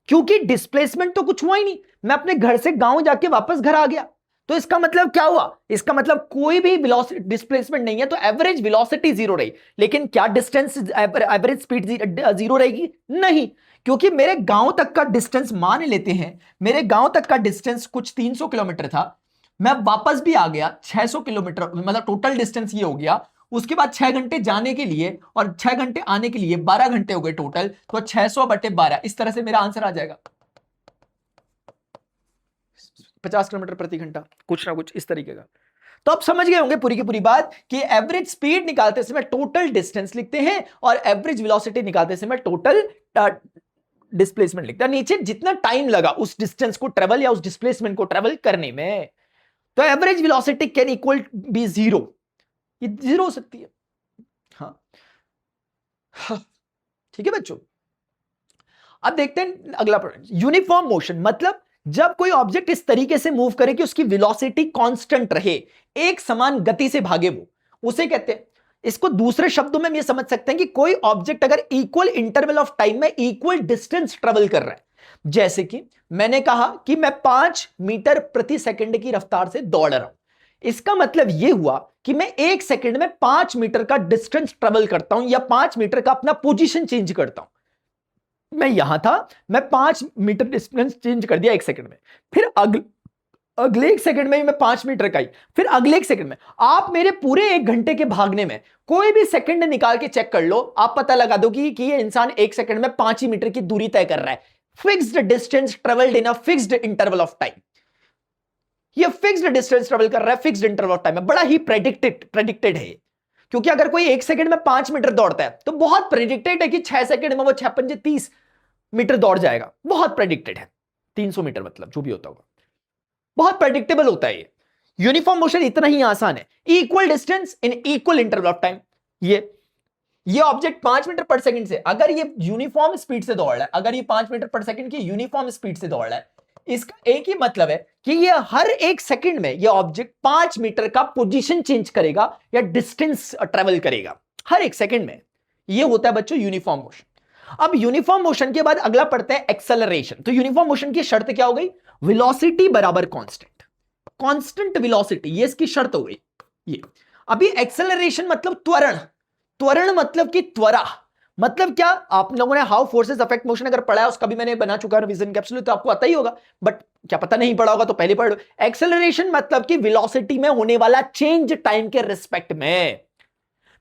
क्योंकि डिस्प्लेसमेंट तो कुछ हुआ ही नहीं, मैं अपने घर से गांव जाके वापस घर आ गया। तो इसका मतलब क्या हुआ, इसका मतलब कोई भी वेलोसिटी डिस्प्लेसमेंट नहीं है, तो एवरेज वेलोसिटी 0 रही। लेकिन क्या डिस्टेंस एवरेज स्पीड 0 रहेगी, नहीं, क्योंकि मेरे गांव तक का डिस्टेंस मान लेते हैं, मेरे गांव तक का डिस्टेंस कुछ 300 किलोमीटर था, मैं वापस भी आ गया 600 किलोमीटर, मतलब टोटल डिस्टेंस ये हो गया। उसके बाद 6 घंटे जाने के लिए और 6 घंटे आने के लिए 12 घंटे हो गए टोटल, तो 600/12, इस तरह से मेरा आंसर आ जाएगा 50 किलोमीटर प्रति घंटा, कुछ ना कुछ इस तरीके का। तो आप समझ गए होंगे पूरी की पूरी बात कि एवरेज स्पीड निकालते समय टोटल डिस्टेंस लिखते हैं और एवरेज वेलोसिटी निकालते समय टोटल डिस्प्लेसमेंट लिखते हैं। नीचे जितना टाइम लगा उस डिस्टेंस को ट्रेवल या उस डिस्प्लेसमेंट को ट्रेवल करने में, तो average velocity can equal be 0, ये 0 हो सकती है। हाँ ठीक है बच्चों। अब देखते हैं अगला पॉइंट, यूनिफॉर्म मोशन, मतलब जब कोई ऑब्जेक्ट इस तरीके से मूव करे कि उसकी वेलोसिटी कांस्टेंट रहे, एक समान गति से भागे, वो उसे कहते हैं। इसको दूसरे शब्दों में हम ये समझ सकते हैं कि कोई ऑब्जेक्ट अगर इक्वल इंटरवल ऑफ टाइम में इक्वल डिस्टेंस ट्रेवल कर रहा है, जैसे कि मैंने कहा कि मैं 5 मीटर प्रति सेकंड की रफ्तार से दौड़ रहा हूं, इसका मतलब यह हुआ कि मैं 1 सेकंड में 5 मीटर का डिस्टेंस ट्रेवल करता हूं या 5 मीटर का अपना पोजीशन चेंज करता हूं। मैं यहां था, मैं 5 मीटर डिस्टेंस चेंज कर दिया 1 सेकंड में, फिर अगले 1 सेकंड में ही मैं 5 मीटर का ही, फिर अगले 1 सेकंड में आप मेरे पूरे 1 घंटे के भागने में कोई भी सेकंड निकाल के चेक कर लो, आप पता लगा दो कि ये इंसान 1 सेकंड में 5 ही मीटर की दूरी तय कर रहा है। Fixed distance travelled in a fixed interval of time. ये फिक्स्ड डिस्टेंस ट्रेवल कर रहा है फिक्स्ड इंटरवल ऑफ टाइम में, बड़ा ही प्रेडिक्टेड है। क्योंकि अगर कोई 1 सेकंड में 5 मीटर दौड़ता है तो बहुत प्रेडिक्टेड है कि 6 सेकंड में वो 6 30 मीटर दौड़ जाएगा। बहुत प्रेडिक्टेड है, 300 मीटर मतलब जो भी होता होगा, बहुत प्रेडिक्टेबल होता है ये। यूनिफॉर्म मोशन इतना ही आसान है, equal distance in equal interval of time. ये ऑब्जेक्ट 5 मीटर पर सेकंड से अगर ये यूनिफॉर्म स्पीड से दौड़ रहा है, अगर ये 5 मीटर पर सेकंड की यूनिफॉर्म स्पीड से दौड़ रहा है, इसका एक ही मतलब है कि ये हर 1 सेकंड में ये ऑब्जेक्ट 5 मीटर का पोजीशन चेंज करेगा या डिस्टेंस ट्रेवल करेगा हर 1 सेकंड में। ये होता है बच्चों यूनिफॉर्म मोशन। अब यूनिफॉर्म मोशन के बाद अगला पढ़ते हैं एक्सेलरेशन। तो यूनिफॉर्म मोशन की शर्त क्या हो गई? वेलोसिटी बराबर कांस्टेंट, कांस्टेंट वेलोसिटी, ये इसकी शर्त हो गई। ये अभी एक्सेलरेशन मतलब त्वरण, त्वरण मतलब कि त्वरा, मतलब क्या? आप लोगों ने हाउ फोर्सेस अफेक्ट मोशन अगर पढ़ा है, उसका भी मैंने बना चुका रिवीजन कैप्सूल, तो आपको आता ही होगा, बट क्या पता नहीं पढ़ा होगा तो पहले पढ़ लो। एक्सेलरेशन मतलब कि वेलोसिटी में होने वाला चेंज टाइम के रिस्पेक्ट में।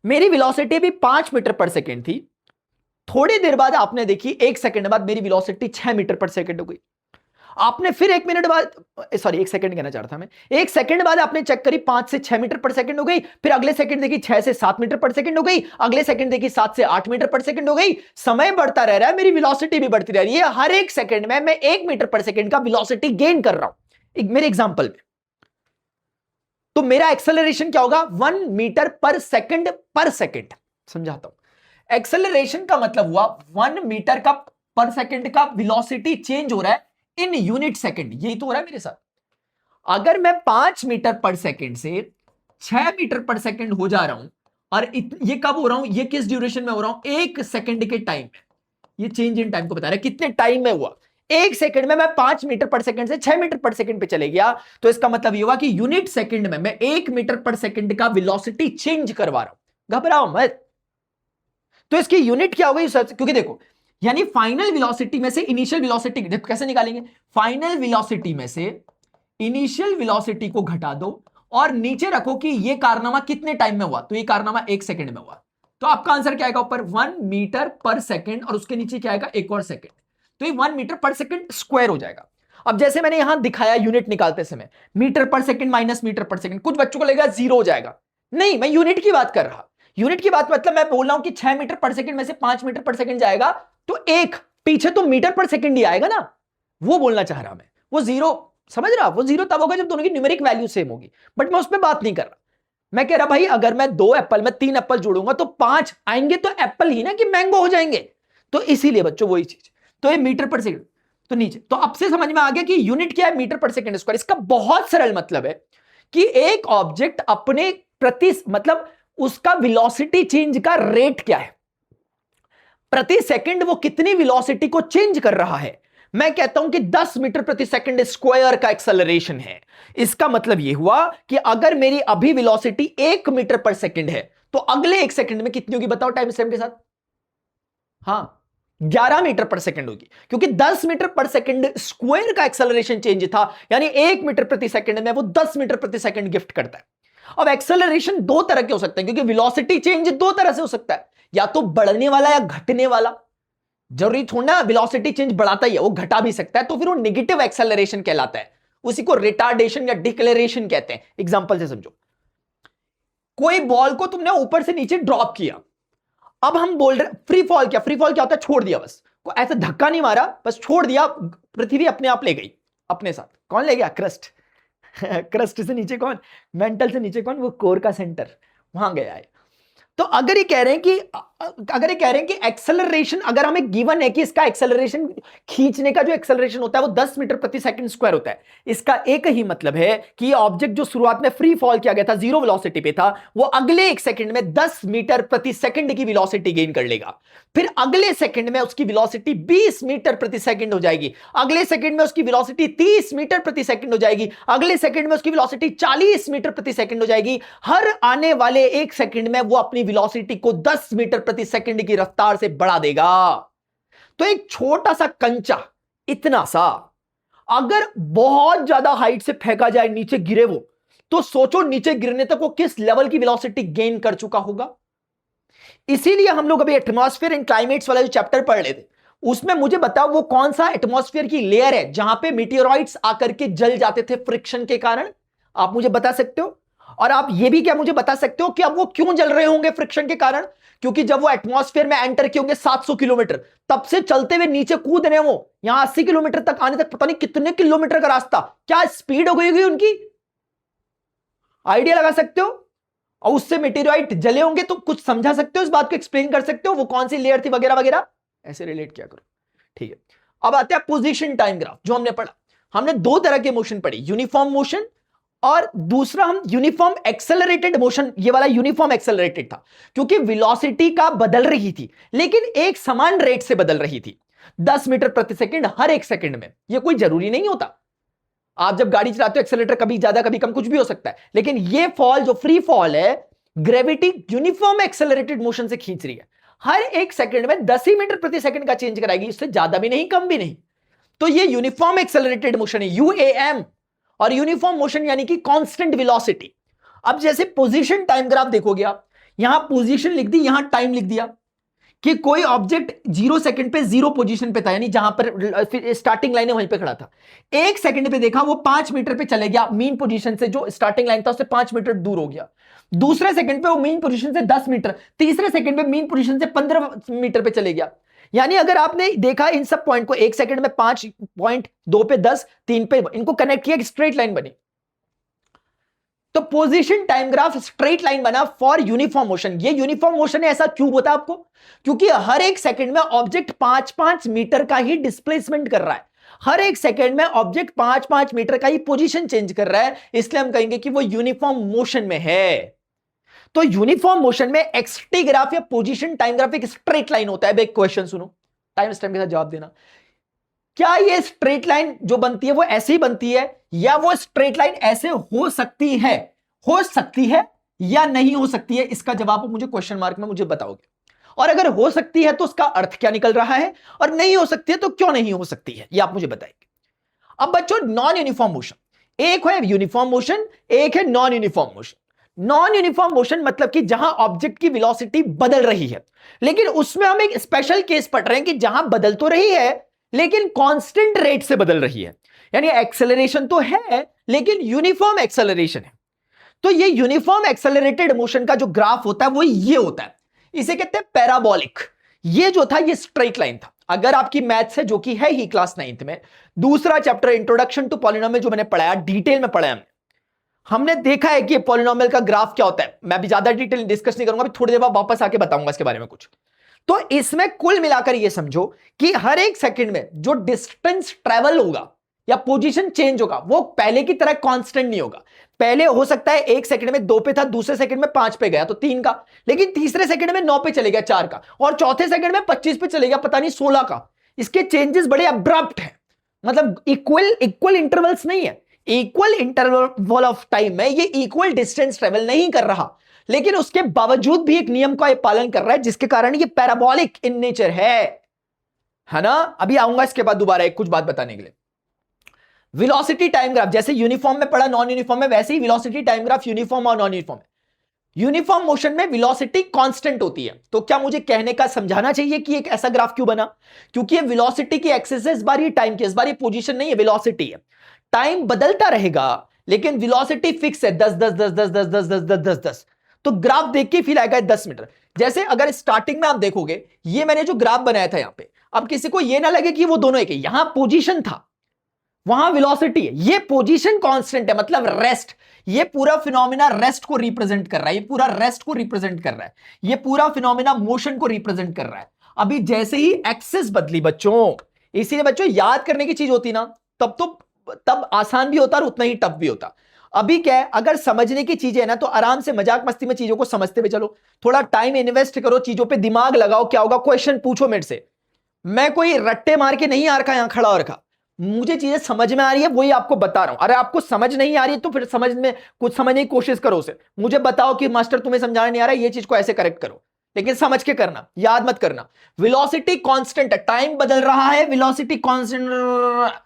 मेरी वेलोसिटी भी 5 मीटर पर सेकेंड थी, थोड़ी देर बाद आपने देखी 1 सेकंड बाद मेरी वेलोसिटी 6 मीटर पर सेकंड हो गई। आपने फिर 1 मिनट बाद, सॉरी 1 सेकंड कहना चाह रहा था मैं, 1 सेकंड बाद आपने चेक करी 5 से 6 मीटर पर सेकंड हो गई, फिर अगले सेकंड देखी 6 से 7 मीटर पर सेकंड हो गई, अगले सेकंड देखी 7 से 8 मीटर पर सेकंड हो गई। समय बढ़ता रह रहा है, मेरी वेलोसिटी भी बढ़ती रह रही है। हर 1 सेकंड में मैं 1 मीटर पर सेकंड का वेलोसिटी गेन कर रहा हूं मेरे एग्जांपल में। तो मेरा एक्सेलरेशन क्या होगा? 1 मीटर पर सेकंड समझाता हूं। एक्सेलरेशन का मतलब हुआ 1 मीटर का पर सेकंड का वेलोसिटी चेंज हो रहा है इन यूनिट सेकंड। यही तो हो रहा है मेरे साथ। अगर मैं 5 मीटर पर सेकंड से 6 मीटर पर सेकंड हो जा रहा हूं, और ये कब हो रहा हूं? ये किस ड्यूरेशन में हो रहा हूं? 1 सेकंड के टाइम में। ये चेंज इन टाइम को बता रहा है कितने टाइम में हुआ। 1 सेकंड में मैं 5 मीटर पर सेकंड से 6 मीटर पर सेकंड पे चले गया, तो इसका मतलब ये हुआ कि यूनिट सेकंड में मैं 1 मीटर पर सेकंड का वेलोसिटी चेंज करवा रहा हूं। घबराओ मत। तो इसकी यूनिट क्या हो गई? क्योंकि देखो, यानी फाइनल वेलोसिटी में से इनिशियल वेलोसिटी कैसे निकालेंगे? फाइनल वेलोसिटी में से इनिशियल वेलोसिटी को घटा दो और नीचे रखो कि ये कारनामा कितने टाइम में हुआ। तो ये कारनामा 1 सेकंड में हुआ, तो आपका आंसर क्या आएगा? ऊपर 1 मीटर पर सेकंड और उसके नीचे क्या आएगा? 1 और सेकंड। तो ये 1 मीटर पर सेकंड स्क्वायर हो जाएगा। अब जैसे मैंने यहां दिखाया यूनिट निकालते समय, मीटर पर सेकंड माइनस मीटर पर सेकंड, कुछ बच्चों को लगेगा 0 हो जाएगा। नहीं, मैं यूनिट की बात कर रहा। यूनिट की बात मतलब मैं बोल रहा हूं कि 6 मीटर पर सेकंड में से 5 मीटर पर सेकंड जाएगा तो एक पीछे तो मीटर पर सेकंड ही आएगा ना, वो बोलना चाह रहा मैं। वो 0, समझ रहा? वो 0 तब होगा जब दोनों की न्यूमेरिक वैल्यू सेम होगी, बट मैं उस पर बात नहीं कर रहा। मैं कह रहा भाई अगर मैं 2 एप्पल में 3 एप्पल जोड़ूंगा तो 5 आएंगे, तो एप्पल ही ना कि मैंगो हो जाएंगे। तो इसीलिए बच्चों वही चीज। तो ये मीटर पर सेकंड, तो नीचे तो अब से समझ में आ गया कि यूनिट क्या है? मीटर पर सेकंड स्क्वायर। इसका बहुत सरल मतलब है कि एक ऑब्जेक्ट अपने प्रति मतलब उसका वेलोसिटी चेंज का रेट क्या है, प्रति सेकंड वो कितनी वेलोसिटी को चेंज कर रहा है। मैं कहता हूं कि 10 मीटर प्रति सेकंड स्क्वायर का एक्सेलरेशन है। इसका मतलब यह हुआ कि अगर मेरी अभी वेलोसिटी 1 मीटर पर सेकंड है तो अगले 1 सेकंड में कितनी होगी बताओ टाइम स्टेप के साथ? हां, 11 मीटर पर सेकंड होगी, क्योंकि 10 मीटर पर सेकंड स्क्वायर का एक्सेलरेशन चेंज था, यानी 1 मीटर प्रति सेकंड में वो 10 मीटर प्रति सेकंड गिफ्ट करता है। अब एक्सेलरेशन 2 तरह के हो सकते हैं, क्योंकि वेलोसिटी चेंज 2 तरह से हो सकता है, या तो बढ़ने वाला या घटने वाला। जरूरी थोड़ा वेलोसिटी चेंज बढ़ाता ही है, वो घटा भी सकता है, तो फिर वो नेगेटिव एक्सेलरेशन कहलाता है। उसी को रिटार्डेशन या डिक्लेरेशन कहते हैं। एग्जांपल से समझो, कोई बॉल को तुमने ऊपर से नीचे ड्रॉप किया, अब हम बोल रहे फ्री फॉल क्या? फ्री फॉल क्या होता है? छोड़ दिया, बस को ऐसा धक्का नहीं मारा, बस छोड़ दिया, पृथ्वी अपने आप ले गई अपने साथ। कौन ले गया? क्रस्ट। क्रस्ट से नीचे कौन? मेंटल से नीचे कौन? वो कोर का सेंटर, वहां गया है। तो अगर ये कह रहे हैं कि एक्सेलरेशन, अगर हमें गिवन है कि इसका एक्सेलरेशन, खींचने का जो एक्सेलरेशन होता है वो 10 मीटर प्रति सेकंड स्क्वायर होता है, इसका एक ही मतलब है कि ये ऑब्जेक्ट जो शुरुआत में फ्री फॉल किया गया था, 0 वेलोसिटी पे था, वो अगले 1 सेकंड में 10 मीटर प्रति सेकंड की वेलोसिटी गेन कर लेगा। फिर अगले सेकंड में उसकी वेलोसिटी 20 मीटर प्रति सेकंड हो जाएगी, अगले सेकंड में उसकी वेलोसिटी 30 मीटर प्रति सेकंड हो जाएगी, अगले सेकंड में उसकी वेलोसिटी 40 मीटर प्रति सेकंड हो जाएगी। हर आने वाले 1 सेकंड में वो अपनी वेलोसिटी को 10 मीटर प्रति सेकंड की रफ्तार से बढ़ा देगा। तो एक छोटा सा कंचा, इतना सा, अगर बहुत ज्यादा हाइट से फेंका जाए, नीचे गिरे वो, तो सोचो नीचे गिरने तक वो किस लेवल की वेलोसिटी गेन कर चुका होगा। इसीलिए हम लोग अभी एटमॉस्फेयर एंड क्लाइमेट्स वाला जो चैप्टर पढ़ रहे थे, उसमें मुझे बताओ वो कौन सा एटमॉस्फेयर की लेयर है जहां पे मीटियोराइट्स आकर के जल जाते थे फ्रिक्शन के कारण? आप मुझे बता सकते हो? और आप ये भी क्या मुझे बता सकते हो कि अब वो क्यों जल रहे होंगे फ्रिक्शन के कारण? क्योंकि जब वो एटमॉस्फेयर में एंटर किए होंगे 700 किलोमीटर, तब से चलते हुए नीचे कूद रहे वो, यहां 80 किलोमीटर तक आने तक पता नहीं कितने किलोमीटर का रास्ता, क्या स्पीड हो गई उनकी? आइडिया लगा सकते हो? और उससे मेटेरियोइट जले होंगे, तो कुछ समझा सकते हो इस बात को, एक्सप्लेन कर सकते हो वो कौन सी लेयर थी वगैरह वगैरह? ऐसे रिलेट किया करो, ठीक है। अब आते हैं पोजीशन टाइम ग्राफ, जो हमने पढ़ा। हमने दो तरह के मोशन पढ़ी, यूनिफॉर्म मोशन और दूसरा हम यूनिफॉर्म एक्सेलरेटेड मोशन। ये वाला यूनिफॉर्म एक्सेलरेटेड था क्योंकि वेलोसिटी का बदल रही थी, लेकिन एक समान रेट से बदल रही थी, 10 मीटर प्रति सेकंड हर एक सेकंड में। ये कोई जरूरी नहीं होता, आप जब गाड़ी चलाते हो एक्सेलरेटर कभी ज्यादा कभी कम कुछ भी हो सकता है, लेकिन ये फॉल जो फ्री फॉल है, ग्रेविटी यूनिफॉर्म एक्सेलरेटेड मोशन से खींच रही है, हर एक सेकंड में 10 ही मीटर प्रति सेकंड का चेंज कराएगी, इससे ज्यादा भी नहीं कम भी नहीं। तो ये यूनिफॉर्म एक्सेलरेटेड मोशन है, यूएएम। और यूनिफॉर्म मोशन यानी कि कांस्टेंट वेलोसिटी। अब जैसे पोजीशन टाइम ग्राफ देखोगे आप, यहां पोजीशन लिख दी, यहां टाइम लिख दिया कि कोई ऑब्जेक्ट 0 सेकंड पे 0 पोजीशन पे था, यानी जहां पर स्टार्टिंग लाइन है वहीं पे खड़ा था। 1 सेकंड पे देखा वो 5 मीटर पे चले गया, मीन पोजीशन से जो स्टार्टिंग लाइन था उससे 5 मीटर दूर हो गया। दूसरे सेकंड पे वो मीन पोजीशन से 10 मीटर, तीसरे सेकंड पे मीन पोजीशन से 15 मीटर पे चले गया। यानी अगर आपने देखा इन सब पॉइंट को 1 सेकंड में 5 पॉइंट, 2 पे 10, 3 पे, इनको कनेक्ट किया, स्ट्रेट लाइन बनी। तो position time graph straight line बना फॉर यूनिफॉर्म मोशन। ये यूनिफॉर्म मोशन है, ऐसा क्यों होता है आपको? क्योंकि हर एक सेकंड में ऑब्जेक्ट 5-5 मीटर का ही डिस्प्लेसमेंट कर रहा है, हर एक सेकंड में ऑब्जेक्ट 5-5 मीटर का ही पोजीशन चेंज कर रहा है, इसलिए हम कहेंगे कि वो यूनिफॉर्म मोशन में है। तो यूनिफॉर्म मोशन में एक्सटी ग्राफ या पोजीशन टाइम ग्राफ एक स्ट्रेट लाइन होता है। एक क्वेश्चन सुनो, टाइम स्टैम्प के साथ जवाब देना। क्या ये स्ट्रेट लाइन जो बनती है वो ऐसे ही बनती है, या वो स्ट्रेट लाइन ऐसे हो सकती है? हो सकती है या नहीं हो सकती है, इसका जवाब मुझे क्वेश्चन मार्क में मुझे बताओगे। और अगर हो सकती है तो उसका अर्थ क्या निकल रहा है, और नहीं हो सकती है तो क्यों नहीं हो सकती है, ये आप मुझे बताएंगे। अब बच्चों, नॉन यूनिफॉर्म मोशन, एक है यूनिफॉर्म मोशन, एक है non uniform motion. Non uniform motion मतलब कि जहां ऑब्जेक्ट की वेलोसिटी बदल रही है, लेकिन उसमें हम एक स्पेशल केस पढ़ रहे हैं कि जहां बदल तो रही है लेकिन कांस्टेंट रेट से बदल रही है, यानी एक्सेलरेशन तो है लेकिन यूनिफॉर्म एक्सेलरेशन है। तो ये यूनिफॉर्म एक्सेलरेटेड मोशन का जो ग्राफ होता है वो ये होता है, इसे कहते हैं पैराबोलिक। ये जो था ये स्ट्रेट लाइन था। अगर आपकी मैथ्स है, जो कि है ही क्लास 9th में, दूसरा चैप्टर इंट्रोडक्शन टू पॉलिनोमियल जो मैंने पढ़ाया, डिटेल में पढ़ा हमने देखा है कि पॉलिनोमियल का ग्राफ क्या होता है। मैं भी ज्यादा डिटेल डिस्कस नहीं करूंगा, अभी थोड़ी देर बाद वापस आके बताऊंगा इसके बारे में कुछ। तो इसमें कुल मिलाकर ये समझो कि हर एक सेकंड में जो डिस्टेंस ट्रेवल होगा या पोजीशन चेंज होगा वो पहले की तरह कांस्टेंट नहीं होगा। पहले हो सकता है 1 सेकंड में 2 पे था, दूसरे सेकंड में 5 पे गया तो 3 का, लेकिन तीसरे सेकंड में 9 पे चले गया 4 का, और चौथे सेकंड में 25 पे चले गया पता नहीं 16 का। इसके चेंजेस बड़े अब्रप्ट हैं, मतलब इक्वल इंटरवल्स नहीं है। इक्वल इंटरवल ऑफ टाइम में ये इक्वल डिस्टेंस ट्रेवल नहीं कर रहा, लेकिन उसके बावजूद भी एक नियम का पालन कर रहा है, जिसके कारण ये पैराबोलिक इन नेचर है ना। अभी आऊंगा इसके बाद दोबारा एक कुछ बात बताने के लिए। वेलोसिटी टाइम ग्राफ जैसे यूनिफॉर्म में पढ़ा नॉन यूनिफॉर्म में, वैसे ही वेलोसिटी टाइम ग्राफ यूनिफॉर्म और नॉन यूनिफॉर्म है। यूनिफॉर्म मोशन में वेलोसिटी कांस्टेंट होती है। तो क्या मुझे कहने का समझाना चाहिए कि एक ऐसा ग्राफ क्यों बना? क्योंकि ये वेलोसिटी की एक्सिस है, इस बार ये टाइम की, इस बार ये पोजीशन नहीं है, वेलोसिटी है। टाइम बदलता रहेगा लेकिन वेलोसिटी फिक्स है, 10 10 10 10 10 10 10 10 10 10। तो ग्राफ देख के फील आएगा 10 मीटर। जैसे अगर स्टार्टिंग में आप देखोगे, ये मैंने जो ग्राफ बनाया था यहां पे, अब किसी को ये ना लगे कि वो दोनों एक है, यहां पोजीशन था वहां वेलोसिटी है, ये पोजीशन कांस्टेंट है, मतलब रेस्ट। ये पूरा फिनोमिना रेस्ट को रिप्रेजेंट कर रहा है, ये पूरा रेस्ट को रिप्रेजेंट कर रहा है, ये पूरा फिनोमिना मोशन को रिप्रेजेंट कर रहा है। अभी जैसे ही एक्सिस बदली बच्चों, इसीलिए बच्चों याद करने की चीज होती ना, तब आसान भी होता और उतना ही टफ भी होता। अभी क्या है, अगर समझने की चीजें है ना तो आराम से मजाक मस्ती में चीजों को समझते हुए चलो, थोड़ा टाइम इन्वेस्ट करो, चीजों पे दिमाग लगाओ। क्या होगा, क्वेश्चन पूछो मेरे से, मैं कोई रट्टे मार के नहीं आ रखा यहां खड़ा और रखा, मुझे चीजें समझ में आ रही है वही आपको बता रहा हूं। अरे आपको समझ नहीं आ रही है तो फिर कुछ समझने की कोशिश करो उसे, मुझे बताओ कि मास्टर तुम्हें समझाना नहीं आ रहा है, ये चीज को ऐसे करेक्ट करो, लेकिन समझ के करना, याद मत करना। वेलोसिटी कांस्टेंट है, टाइम बदल रहा है, वेलोसिटी कांस्टेंट।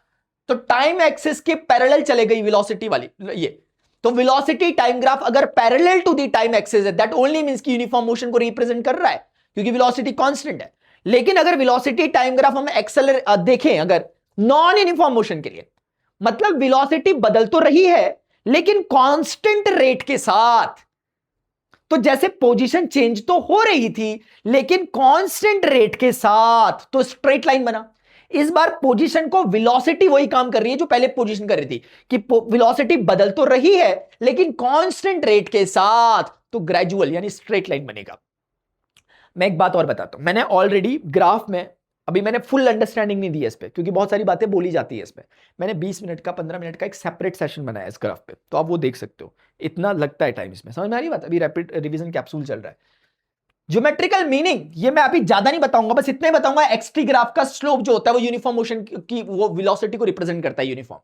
तो टाइम एक्सिस के पैरेलल चले गई वेलोसिटी वाली ये, तो वेलोसिटी टाइम ग्राफ अगर parallel to the time axis है दैट ओनली मींस कि यूनिफॉर्म मोशन को रिप्रेजेंट कर रहा है, क्योंकि वेलोसिटी कांस्टेंट है। लेकिन अगर वेलोसिटी टाइम ग्राफ हम देखें अगर नॉन यूनिफॉर्म मोशन के लिए, मतलब वेलोसिटी बदल तो रही है लेकिन कांस्टेंट रेट के साथ, तो जैसे पोजीशन चेंज तो हो रही थी लेकिन कांस्टेंट रेट के साथ, तो स्ट्रेट लाइन बना। इस बार पोजीशन को वेलोसिटी वही काम कर रही है जो पहले पोजीशन कर रही थी, कि वेलोसिटी बदल तो रही है लेकिन कांस्टेंट रेट के साथ, तो ग्रेजुअल यानी स्ट्रेट लाइन बनेगा। मैं एक बात और बताता हूं, मैंने ऑलरेडी ग्राफ में, अभी मैंने फुल अंडरस्टैंडिंग नहीं दी है इस पे क्योंकि बहुत सारी बातें बोली जाती है इसमें, मैंने 20 मिनट का 15 मिनट का एक सेपरेट सेशन बनाया इस ग्राफ पे, तो आप वो देख सकते हो। इतना लगता है टाइम इसमें, समझ में आ रही बात? अभी रैपिड रिवीजन कैप्सूल चल रहा है। ज्योमेट्रिकल मीनिंग ये मैं अभी ज्यादा नहीं बताऊंगा, बस इतने बताऊंगा एक्सटी ग्राफ का स्लोप जो होता है वो यूनिफॉर्म मोशन की वो वेलोसिटी को रिप्रेजेंट करता है यूनिफॉर्म,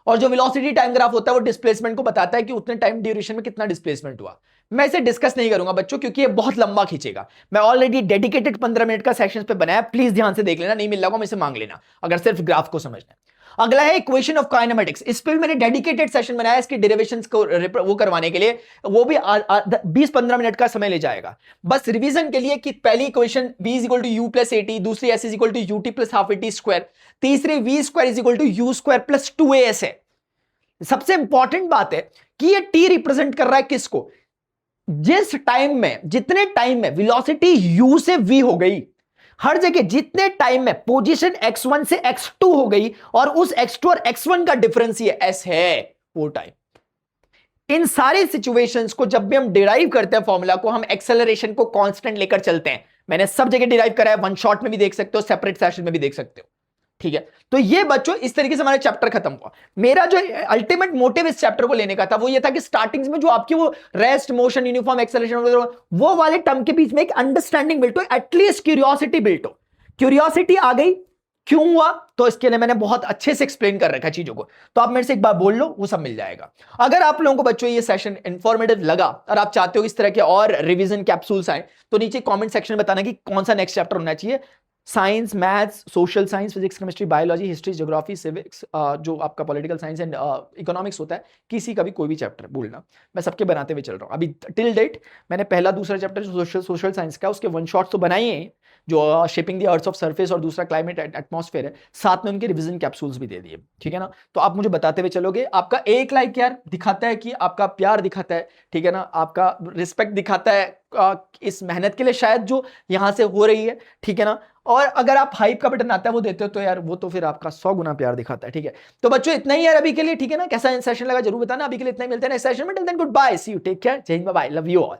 और जो वेलोसिटी टाइम ग्राफ होता है वो डिस्प्लेसमेंट को बताता है कि उतने टाइम ड्यूरेशन में कितना डिस्प्लेसमेंट हुआ। मैं इसे डिस्कस नहीं करूंगा बच्चों क्योंकि ये बहुत लंबा खींचेगा, मैं ऑलरेडी डेडिकेटेड 15 मिनट का सेशन पे बनाया, प्लीज ध्यान से देख लेना, नहीं मिल रहा मुझसे मांग लेना अगर सिर्फ ग्राफ को समझना है। अगला है इक्वेशन ऑफ काइनेमेटिक्स, इस पे भी मैंने डेडिकेटेड सेशन बनाया इसके डेरिवेशंस को वो करवाने के लिए, वो भी 20-15 मिनट का समय ले जाएगा। बस रिवीजन के लिए कि पहली equation b equal to u plus a t, दूसरी s equal to u t plus half a t square, तीसरी v square equal to u square plus 2as है। सबसे इंपॉर्टेंट बात है कि ये t रिप्रेजेंट कर रहा है किसको, जिस टाइम में, जितने टाइम में वेलोसिटी u से v हो गई, हर जगह जितने टाइम में पोजीशन x1 से x2 हो गई और उस x2 और x1 का डिफरेंस ये s है, वो टाइम। इन सारी सिचुएशंस को जब भी हम डिराइव करते हैं फॉर्मूला को, हम एक्सेलरेशन को कांस्टेंट लेकर चलते हैं। मैंने सब जगह डिराइव करा है, वन शॉट में भी देख सकते हो, सेपरेट सेशन में भी देख सकते हो, ठीक है। तो ये बच्चों इस तरीके से हमारा चैप्टर खत्म हुआ। मेरा जो अल्टीमेट मोटिव इस चैप्टर को लेने का था वो ये था कि स्टार्टिंग में जो आपकी वो रेस्ट, मोशन, यूनिफॉर्म, एक्सेलरेशन वो वाले टर्म के बीच में एक अंडरस्टैंडिंग बिल्ट हो, एटलीस्ट क्यूरियोसिटी बिल्ट हो। क्यूरियोसिटी आ गई, क्यों हुआ, तो इसके लिए मैंने बहुत अच्छे से एक्सप्लेन कर रखा चीजों को, तो आप मेरे से एक बार बोल लो, वो सब मिल जाएगा। अगर आप लोगों को बच्चों ये सेशन इंफॉर्मेटिव लगा और आप चाहते हो इस तरह के और रिवीजन कैप्सूल्स आए, तो नीचे कमेंट सेक्शन में बताना कि कौन सा नेक्स्ट चैप्टर होना चाहिए। Science, maths, social science, physics, chemistry, biology, history, geography, civics, जो आपका पॉलिटिकल साइंस एंड इकोनॉमिक्स होता है, किसी का भी कोई भी चैप्टर भूलना, मैं सबके बनाते हुए चल रहा हूँ। अभी टिल डेट मैंने पहला दूसरा चैप्टर जो सोशल साइंस का, उसके वन शॉट्स तो बनाए हैं, जो shaping the earth of surface और दूसरा क्लाइमेट एटमॉस्फेयर है, साथ में उनके रिवीजन कैप्सूल्स भी दे दिए, ठीक है ना। तो आप मुझे बताते हुए चलोगे, आपका एक लाइक यार दिखाता है कि आपका प्यार दिखाता है, ठीक है ना, आपका रिस्पेक्ट दिखाता है इस मेहनत के लिए शायद जो यहां से हो रही है, ठीक है ना। और अगर आप हाइप का बटन आता है वो देते हो तो यार वो तो फिर आपका 100 गुना प्यार दिखाता है, ठीक है। तो बच्चों इतना ही यार अभी के लिए, ठीक है ना। कैसा सेशन लगा जरूर बताना, अभी के लिए इतना ही, मिलते हैं नेक्स्ट सेशन में। Till then goodbye, see you, take care, Jai Hind, bye bye, love you all.